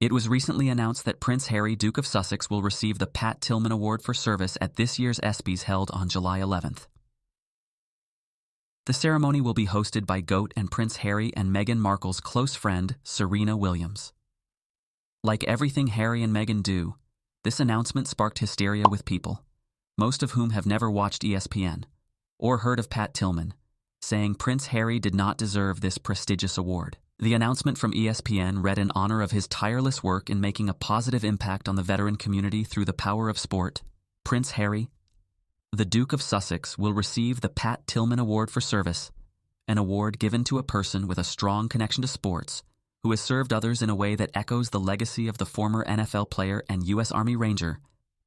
It was recently announced that Prince Harry, Duke of Sussex, will receive the Pat Tillman Award for Service at this year's ESPYs held on July 11th. The ceremony will be hosted by GOAT and Prince Harry and Meghan Markle's close friend, Serena Williams. Like everything Harry and Meghan do, this announcement sparked hysteria with people, most of whom have never watched ESPN or heard of Pat Tillman, saying Prince Harry did not deserve this prestigious award. The announcement from ESPN read in honor of his tireless work in making a positive impact on the veteran community through the power of sport. Prince Harry, the Duke of Sussex, will receive the Pat Tillman Award for Service, an award given to a person with a strong connection to sports who has served others in a way that echoes the legacy of the former NFL player and U.S. Army Ranger,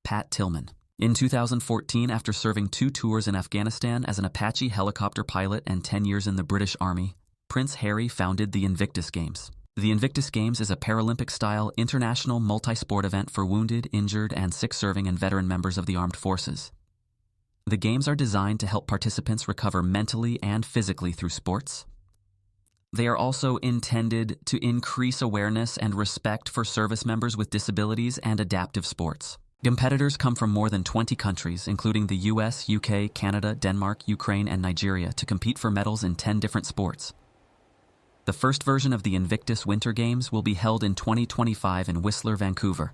Pat Tillman. In 2014, after serving 2 tours in Afghanistan as an Apache helicopter pilot and 10 years in the British Army, Prince Harry founded the Invictus Games. The Invictus Games is a Paralympic-style international multi-sport event for wounded, injured, and sick-serving and veteran members of the armed forces. The games are designed to help participants recover mentally and physically through sports. They are also intended to increase awareness and respect for service members with disabilities and adaptive sports. Competitors come from more than 20 countries, including the US, UK, Canada, Denmark, Ukraine, and Nigeria, to compete for medals in 10 different sports. The first version of the Invictus Winter Games will be held in 2025 in Whistler, Vancouver.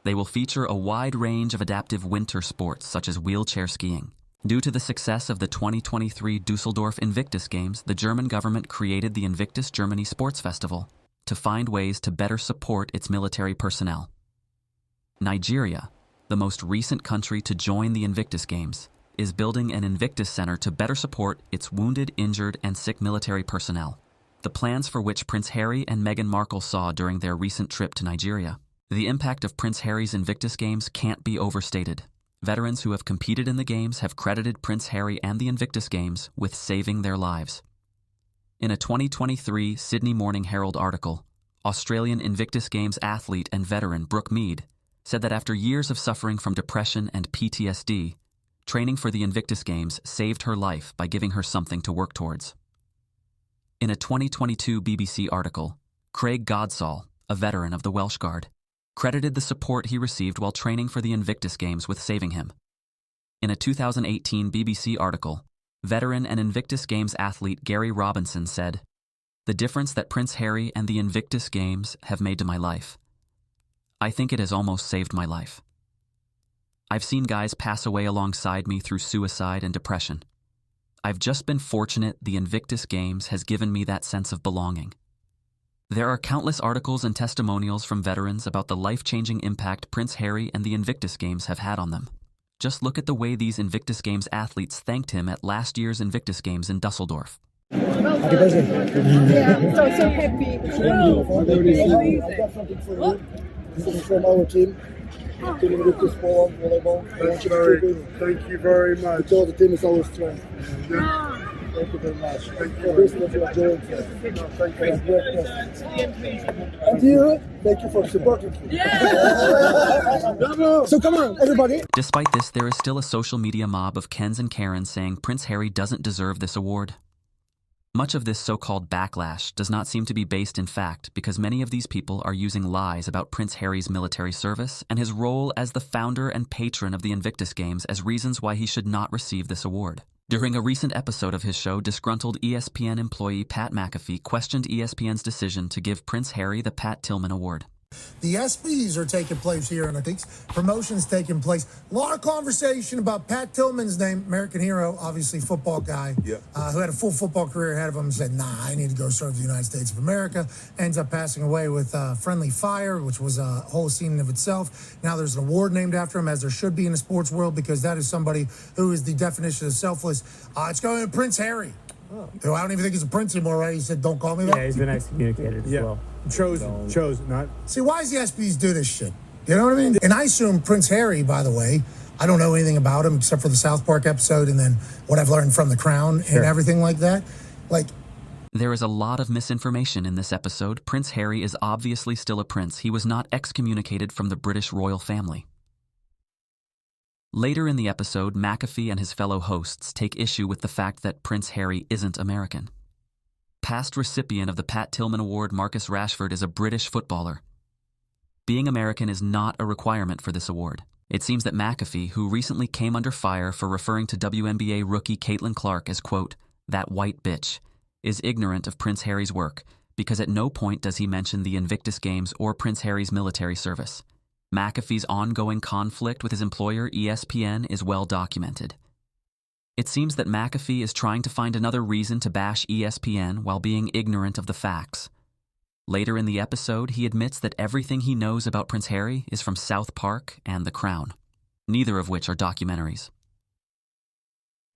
They will feature a wide range of adaptive winter sports, such as wheelchair skiing. Due to the success of the 2023 Dusseldorf Invictus Games, the German government created the Invictus Germany Sports Festival to find ways to better support its military personnel. Nigeria, the most recent country to join the Invictus Games, is building an Invictus Center to better support its wounded, injured, and sick military personnel, the plans for which Prince Harry and Meghan Markle saw during their recent trip to Nigeria. The impact of Prince Harry's Invictus Games can't be overstated. Veterans who have competed in the Games have credited Prince Harry and the Invictus Games with saving their lives. In a 2023 Sydney Morning Herald article, Australian Invictus Games athlete and veteran Brooke Mead said that after years of suffering from depression and PTSD, training for the Invictus Games saved her life by giving her something to work towards. In a 2022 BBC article, Craig Godsall, a veteran of the Welsh Guard, credited the support he received while training for the Invictus Games with saving him. In a 2018 BBC article, veteran and Invictus Games athlete Gary Robinson said, "The difference that Prince Harry and the Invictus Games have made to my life. I think it has almost saved my life. I've seen guys pass away alongside me through suicide and depression. I've just been fortunate the Invictus Games has given me that sense of belonging." There are countless articles and testimonials from veterans about the life-changing impact Prince Harry and the Invictus Games have had on them. Just look at the way these Invictus Games athletes thanked him at last year's Invictus Games in Dusseldorf. Happy birthday. Yeah, I'm so happy. I've got something for you. This is from our team. Team Invictus for volleyball. Thank you very much. Because the team is our strength. Thank you very much. Thank For you. this, what you are doing. Thank you. And you, thank you for supporting me. So come on, everybody. Despite this, there is still a social media mob of Kens and Karens saying Prince Harry doesn't deserve this award. Much of this so-called backlash does not seem to be based in fact because many of these people are using lies about Prince Harry's military service and his role as the founder and patron of the Invictus Games as reasons why he should not receive this award. During a recent episode of his show, disgruntled ESPN employee Pat McAfee questioned ESPN's decision to give Prince Harry the Pat Tillman Award. The ESPYs are taking place here, and I think promotions taking place. A lot of conversation about Pat Tillman's name, American hero, obviously football guy, who had a full football career ahead of him, said, nah, I need to go serve the United States of America. Ends up passing away with friendly fire, which was a whole scene of itself. Now there's an award named after him, as there should be in the sports world, because that is somebody who is the definition of selfless. It's going to Prince Harry. Who I don't even think he's a prince anymore, right? He said, don't call me that. Yeah, he's been excommunicated as well. Chosen, not. See, why does the ESPYs do this shit? You know what I mean? And I assume Prince Harry, by the way, I don't know anything about him except for the South Park episode and then what I've learned from The Crown and everything like that. There is a lot of misinformation in this episode. Prince Harry is obviously still a prince. He was not excommunicated from the British royal family. Later in the episode, McAfee and his fellow hosts take issue with the fact that Prince Harry isn't American. Past recipient of the Pat Tillman Award Marcus Rashford is a British footballer. Being American is not a requirement for this award. It seems that McAfee, who recently came under fire for referring to WNBA rookie Caitlin Clark as, quote, that white bitch, is ignorant of Prince Harry's work because at no point does he mention the Invictus Games or Prince Harry's military service. McAfee's ongoing conflict with his employer, ESPN, is well documented. It seems that McAfee is trying to find another reason to bash ESPN while being ignorant of the facts. Later in the episode, he admits that everything he knows about Prince Harry is from South Park and The Crown, neither of which are documentaries.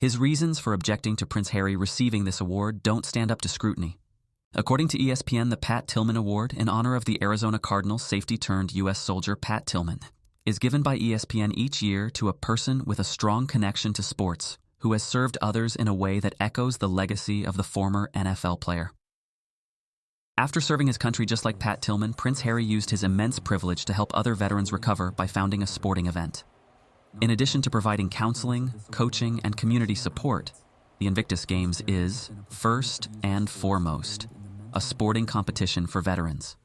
His reasons for objecting to Prince Harry receiving this award don't stand up to scrutiny. According to ESPN, the Pat Tillman Award, in honor of the Arizona Cardinals safety-turned-U.S. soldier Pat Tillman, is given by ESPN each year to a person with a strong connection to sports who has served others in a way that echoes the legacy of the former NFL player. After serving his country just like Pat Tillman, Prince Harry used his immense privilege to help other veterans recover by founding a sporting event. In addition to providing counseling, coaching, and community support, the Invictus Games is, first and foremost, a sporting competition for veterans.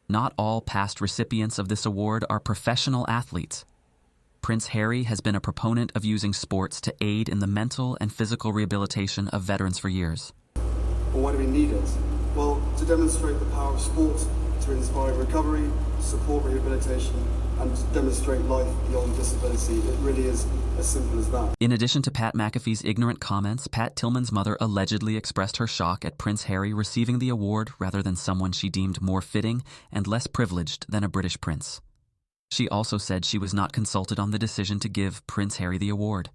Not all past recipients of this award are professional athletes. Prince Harry has been a proponent of using sports to aid in the mental and physical rehabilitation of veterans for years. Well, why do we need it? Well, to demonstrate the power of sport, to inspire recovery, support rehabilitation, and to demonstrate life beyond disability. It really is as simple as that. In addition to Pat McAfee's ignorant comments, Pat Tillman's mother allegedly expressed her shock at Prince Harry receiving the award rather than someone she deemed more fitting and less privileged than a British prince. She also said she was not consulted on the decision to give Prince Harry the award.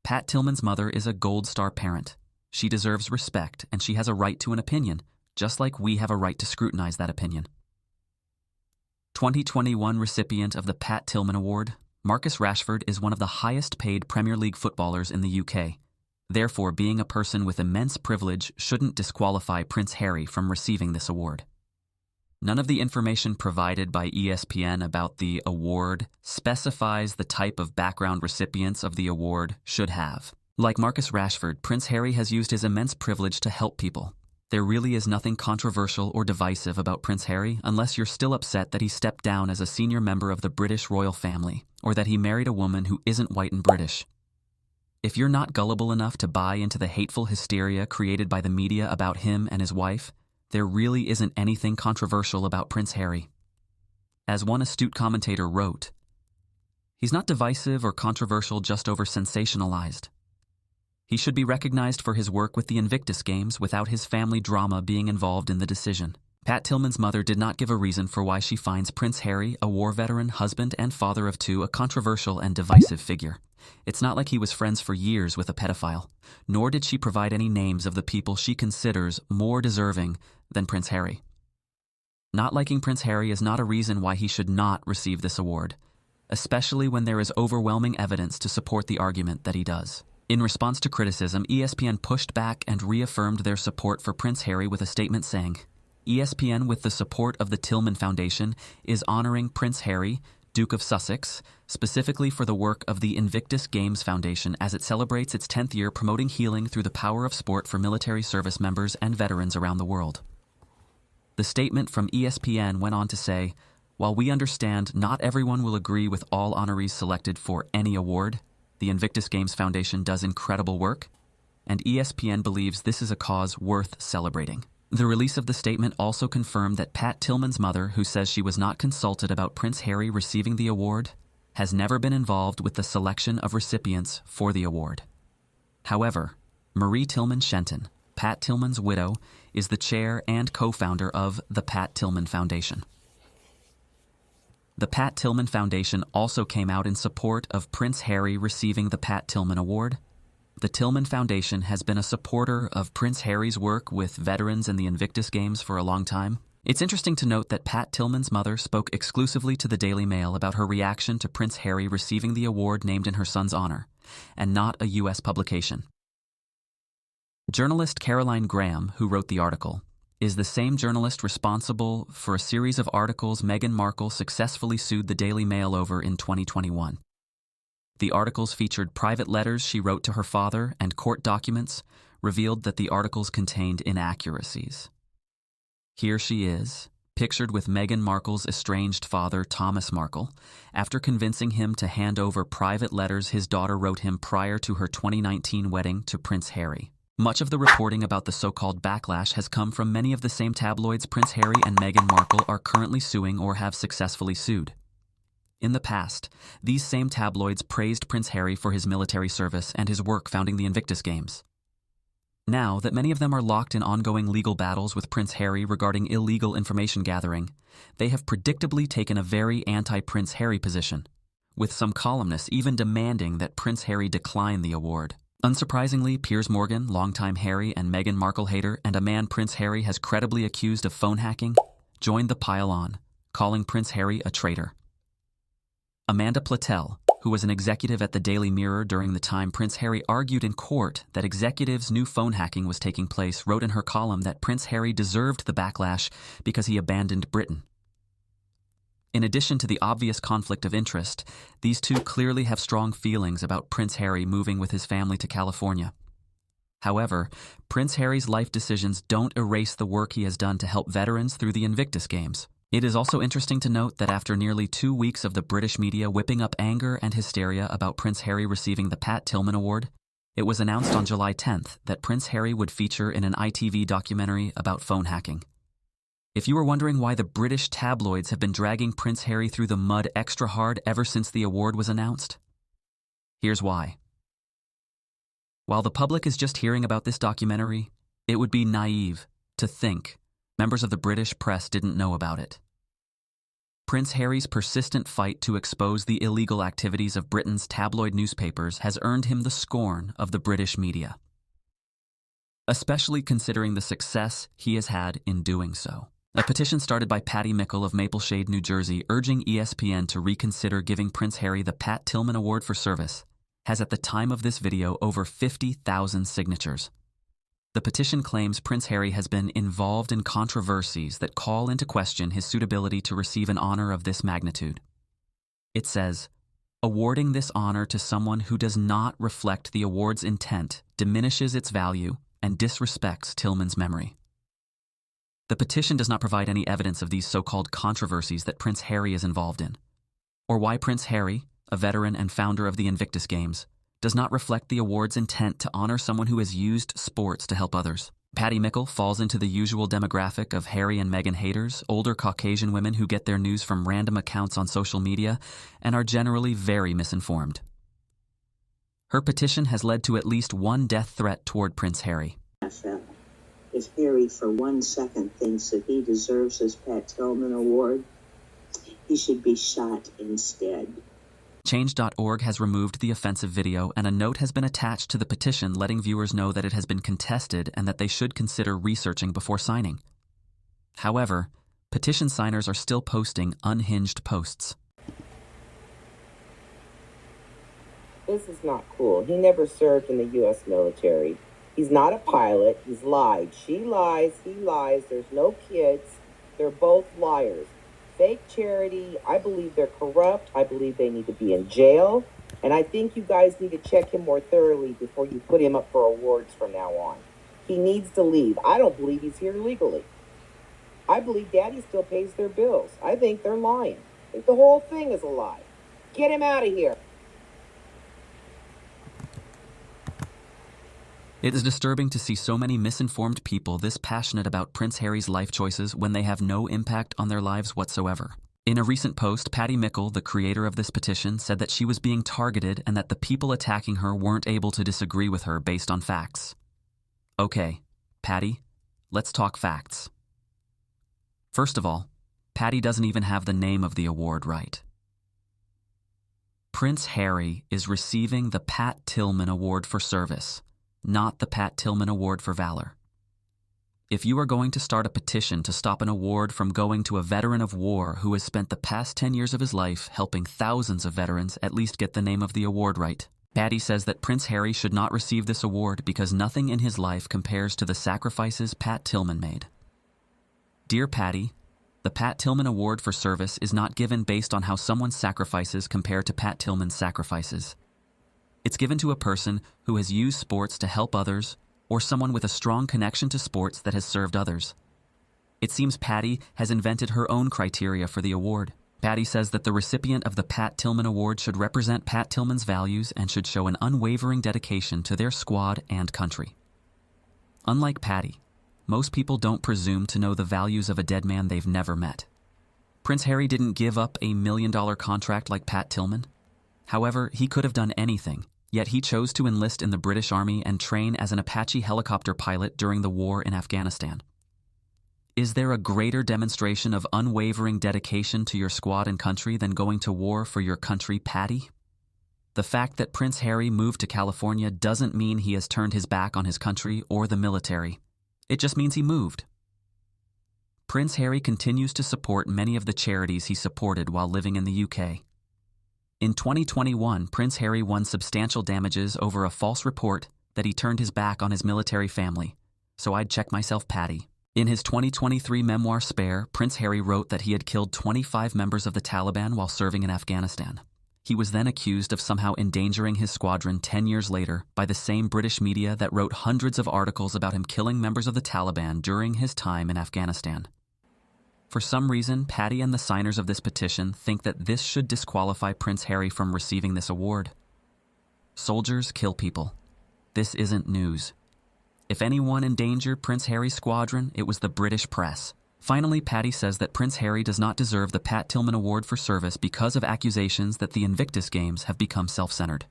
Pat Tillman's mother is a gold star parent. She deserves respect, and she has a right to an opinion, just like we have a right to scrutinize that opinion. 2021 recipient of the Pat Tillman Award, Marcus Rashford is one of the highest-paid Premier League footballers in the UK. Therefore, being a person with immense privilege shouldn't disqualify Prince Harry from receiving this award. None of the information provided by ESPN about the award specifies the type of background recipients of the award should have. Like Marcus Rashford, Prince Harry has used his immense privilege to help people. There really is nothing controversial or divisive about Prince Harry unless you're still upset that he stepped down as a senior member of the British royal family or that he married a woman who isn't white and British. If you're not gullible enough to buy into the hateful hysteria created by the media about him and his wife, there really isn't anything controversial about Prince Harry. As one astute commentator wrote, he's not divisive or controversial just over sensationalized. He should be recognized for his work with the Invictus Games without his family drama being involved in the decision. Pat Tillman's mother did not give a reason for why she finds Prince Harry, a war veteran, husband, and father of two, a controversial and divisive figure. It's not like he was friends for years with a pedophile, nor did she provide any names of the people she considers more deserving than Prince Harry. Not liking Prince Harry is not a reason why he should not receive this award, especially when there is overwhelming evidence to support the argument that he does. In response to criticism, ESPN pushed back and reaffirmed their support for Prince Harry with a statement saying, ESPN, with the support of the Tillman Foundation, is honoring Prince Harry, Duke of Sussex, specifically for the work of the Invictus Games Foundation as it celebrates its 10th year promoting healing through the power of sport for military service members and veterans around the world. The statement from ESPN went on to say, while we understand not everyone will agree with all honorees selected for any award, the Invictus Games Foundation does incredible work, and ESPN believes this is a cause worth celebrating. The release of the statement also confirmed that Pat Tillman's mother, who says she was not consulted about Prince Harry receiving the award, has never been involved with the selection of recipients for the award. However, Marie Tillman Shenton, Pat Tillman's widow, is the chair and co-founder of the Pat Tillman Foundation. The Pat Tillman Foundation also came out in support of Prince Harry receiving the Pat Tillman Award. The Tillman Foundation has been a supporter of Prince Harry's work with veterans in the Invictus Games for a long time. It's interesting to note that Pat Tillman's mother spoke exclusively to the Daily Mail about her reaction to Prince Harry receiving the award named in her son's honor, and not a U.S. publication. Journalist Caroline Graham, who wrote the article, is the same journalist responsible for a series of articles Meghan Markle successfully sued the Daily Mail over in 2021. The articles featured private letters she wrote to her father, and court documents revealed that the articles contained inaccuracies. Here she is, pictured with Meghan Markle's estranged father, Thomas Markle, after convincing him to hand over private letters his daughter wrote him prior to her 2019 wedding to Prince Harry. Much of the reporting about the so-called backlash has come from many of the same tabloids Prince Harry and Meghan Markle are currently suing or have successfully sued. In the past, these same tabloids praised Prince Harry for his military service and his work founding the Invictus Games. Now that many of them are locked in ongoing legal battles with Prince Harry regarding illegal information gathering, they have predictably taken a very anti-Prince Harry position, with some columnists even demanding that Prince Harry decline the award. Unsurprisingly, Piers Morgan, longtime Harry and Meghan Markle hater and a man Prince Harry has credibly accused of phone hacking, joined the pile-on, calling Prince Harry a traitor. Amanda Platell, who was an executive at the Daily Mirror during the time Prince Harry argued in court that executives knew phone hacking was taking place, wrote in her column that Prince Harry deserved the backlash because he abandoned Britain. In addition to the obvious conflict of interest, these two clearly have strong feelings about Prince Harry moving with his family to California. However, Prince Harry's life decisions don't erase the work he has done to help veterans through the Invictus Games. It is also interesting to note that after nearly 2 weeks of the British media whipping up anger and hysteria about Prince Harry receiving the Pat Tillman Award, it was announced on July 10th that Prince Harry would feature in an ITV documentary about phone hacking. If you were wondering why the British tabloids have been dragging Prince Harry through the mud extra hard ever since the award was announced, here's why. While the public is just hearing about this documentary, it would be naive to think members of the British press didn't know about it. Prince Harry's persistent fight to expose the illegal activities of Britain's tabloid newspapers has earned him the scorn of the British media, especially considering the success he has had in doing so. A petition started by Patty Mickle of Mapleshade, New Jersey, urging ESPN to reconsider giving Prince Harry the Pat Tillman Award for Service, has at the time of this video over 50,000 signatures. The petition claims Prince Harry has been involved in controversies that call into question his suitability to receive an honor of this magnitude. It says, awarding this honor to someone who does not reflect the award's intent diminishes its value and disrespects Tillman's memory. The petition does not provide any evidence of these so-called controversies that Prince Harry is involved in, or why Prince Harry, a veteran and founder of the Invictus Games, does not reflect the award's intent to honor someone who has used sports to help others. Patty Mickle falls into the usual demographic of Harry and Meghan haters, older Caucasian women who get their news from random accounts on social media and are generally very misinformed. Her petition has led to at least one death threat toward Prince Harry. If Harry for 1 second thinks that he deserves his Pat Tillman Award, he should be shot instead. Change.org has removed the offensive video, and a note has been attached to the petition letting viewers know that it has been contested and that they should consider researching before signing. However, petition signers are still posting unhinged posts. This is not cool. He never served in the U.S. military. He's not a pilot. He's lied. She lies. He lies. There's no kids. They're both liars. Fake charity. I believe they're corrupt. I believe they need to be in jail. And I think you guys need to check him more thoroughly before you put him up for awards from now on. He needs to leave. I don't believe he's here legally. I believe Daddy still pays their bills. I think they're lying. I think the whole thing is a lie. Get him out of here. It is disturbing to see so many misinformed people this passionate about Prince Harry's life choices when they have no impact on their lives whatsoever. In a recent post, Patty Mickle, the creator of this petition, said that she was being targeted and that the people attacking her weren't able to disagree with her based on facts. Okay, Patty, let's talk facts. First of all, Patty doesn't even have the name of the award right. Prince Harry is receiving the Pat Tillman Award for Service, not the Pat Tillman Award for Valor. If you are going to start a petition to stop an award from going to a veteran of war who has spent the past 10 years of his life helping thousands of veterans, at least get the name of the award right. Patty says that Prince Harry should not receive this award because nothing in his life compares to the sacrifices Pat Tillman made. Dear Patty, the Pat Tillman Award for Service is not given based on how someone's sacrifices compare to Pat Tillman's sacrifices. It's given to a person who has used sports to help others or someone with a strong connection to sports that has served others. It seems Patty has invented her own criteria for the award. Patty says that the recipient of the Pat Tillman Award should represent Pat Tillman's values and should show an unwavering dedication to their squad and country. Unlike Patty, most people don't presume to know the values of a dead man they've never met. Prince Harry didn't give up a $1 million contract like Pat Tillman. However, he could have done anything, yet he chose to enlist in the British Army and train as an Apache helicopter pilot during the war in Afghanistan. Is there a greater demonstration of unwavering dedication to your squad and country than going to war for your country, Patty? The fact that Prince Harry moved to California doesn't mean he has turned his back on his country or the military. It just means he moved. Prince Harry continues to support many of the charities he supported while living in the UK. In 2021, Prince Harry won substantial damages over a false report that he turned his back on his military family, so I'd check myself, Patty. In his 2023 memoir Spare, Prince Harry wrote that he had killed 25 members of the Taliban while serving in Afghanistan. He was then accused of somehow endangering his squadron 10 years later by the same British media that wrote hundreds of articles about him killing members of the Taliban during his time in Afghanistan. For some reason, Patty and the signers of this petition think that this should disqualify Prince Harry from receiving this award. Soldiers kill people. This isn't news. If anyone endangered Prince Harry's squadron, it was the British press. Finally, Patty says that Prince Harry does not deserve the Pat Tillman Award for service because of accusations that the Invictus Games have become self-centered.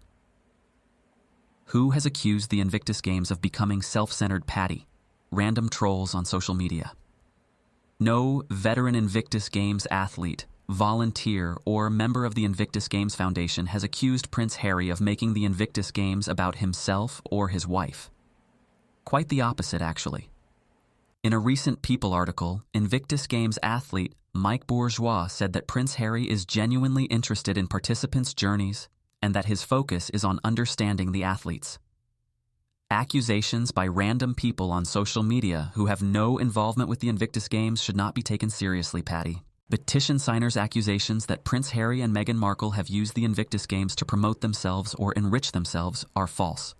Who has accused the Invictus Games of becoming self-centered, Patty? Random trolls on social media. No veteran Invictus Games athlete, volunteer, or member of the Invictus Games Foundation has accused Prince Harry of making the Invictus Games about himself or his wife. Quite the opposite, actually. In a recent People article, Invictus Games athlete Mike Bourgeois said that Prince Harry is genuinely interested in participants' journeys and that his focus is on understanding the athletes. Accusations by random people on social media who have no involvement with the Invictus Games should not be taken seriously, Patty. Petition signers' accusations that Prince Harry and Meghan Markle have used the Invictus Games to promote themselves or enrich themselves are false.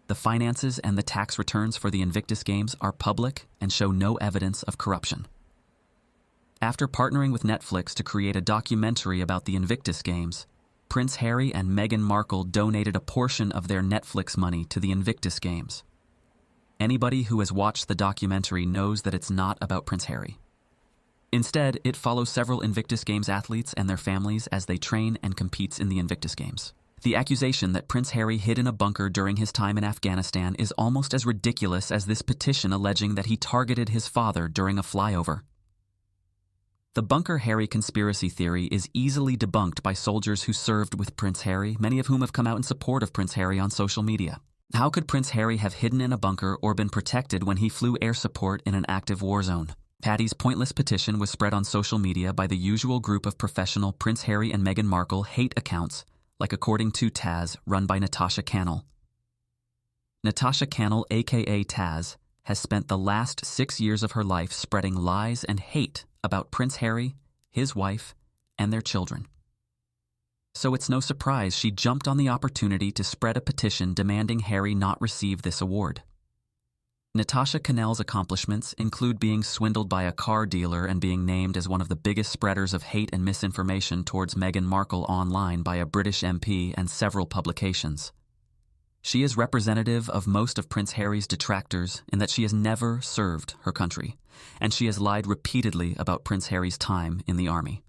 The finances and the tax returns for the Invictus Games are public and show no evidence of corruption. After partnering with Netflix to create a documentary about the Invictus Games, Prince Harry and Meghan Markle donated a portion of their Netflix money to the Invictus Games. Anybody who has watched the documentary knows that it's not about Prince Harry. Instead, it follows several Invictus Games athletes and their families as they train and compete in the Invictus Games. The accusation that Prince Harry hid in a bunker during his time in Afghanistan is almost as ridiculous as this petition alleging that he targeted his father during a flyover. The Bunker Harry conspiracy theory is easily debunked by soldiers who served with Prince Harry, many of whom have come out in support of Prince Harry on social media. How could Prince Harry have hidden in a bunker or been protected when he flew air support in an active war zone? Patty's pointless petition was spread on social media by the usual group of professional Prince Harry and Meghan Markle hate accounts, like According to Taz, run by Natasha Cannell. Natasha Cannell, aka Taz, has spent the last 6 years of her life spreading lies and hate about Prince Harry, his wife, and their children. So it's no surprise she jumped on the opportunity to spread a petition demanding Harry not receive this award. Natasha Cannell's accomplishments include being swindled by a car dealer and being named as one of the biggest spreaders of hate and misinformation towards Meghan Markle online by a British MP and several publications. She is representative of most of Prince Harry's detractors in that she has never served her country, and she has lied repeatedly about Prince Harry's time in the army.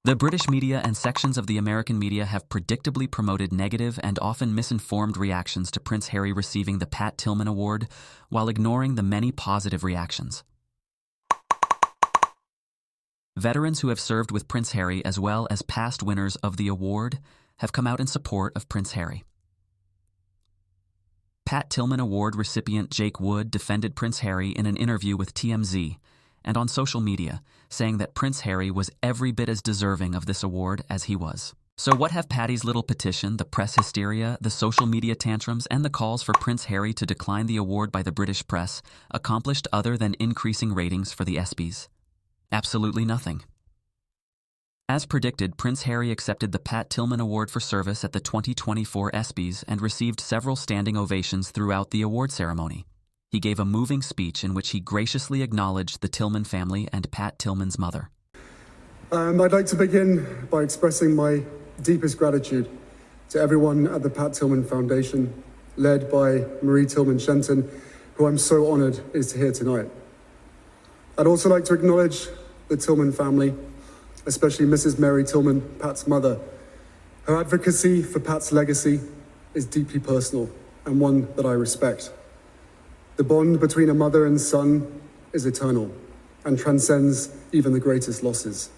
The British media and sections of the American media have predictably promoted negative and often misinformed reactions to Prince Harry receiving the Pat Tillman Award while ignoring the many positive reactions. Veterans who have served with Prince Harry as well as past winners of the award have come out in support of Prince Harry. Pat Tillman Award recipient Jake Wood defended Prince Harry in an interview with TMZ and on social media, saying that Prince Harry was every bit as deserving of this award as he was. So what have Patty's little petition, the press hysteria, the social media tantrums, and the calls for Prince Harry to decline the award by the British press accomplished other than increasing ratings for the ESPYs? Absolutely nothing. As predicted, Prince Harry accepted the Pat Tillman Award for service at the 2024 ESPYs and received several standing ovations throughout the award ceremony. He gave a moving speech in which he graciously acknowledged the Tillman family and Pat Tillman's mother. I'd like to begin by expressing my deepest gratitude to everyone at the Pat Tillman Foundation, led by Marie Tillman Shenton, who I'm so honored is here tonight. I'd also like to acknowledge the Tillman family, especially Mrs. Mary Tillman, Pat's mother. Her advocacy for Pat's legacy is deeply personal and one that I respect. The bond between a mother and son is eternal and transcends even the greatest losses.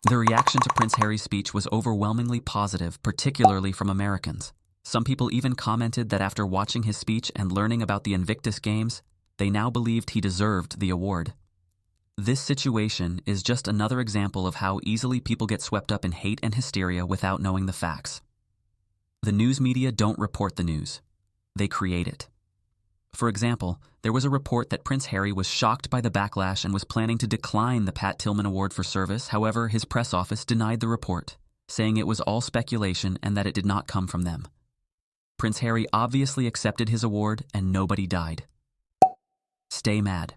The reaction to Prince Harry's speech was overwhelmingly positive, particularly from Americans. Some people even commented that after watching his speech and learning about the Invictus Games, they now believed he deserved the award. This situation is just another example of how easily people get swept up in hate and hysteria without knowing the facts. The news media don't report the news. They create it. For example, there was a report that Prince Harry was shocked by the backlash and was planning to decline the Pat Tillman Award for service. However, his press office denied the report, saying it was all speculation and that it did not come from them. Prince Harry obviously accepted his award and nobody died. Stay mad.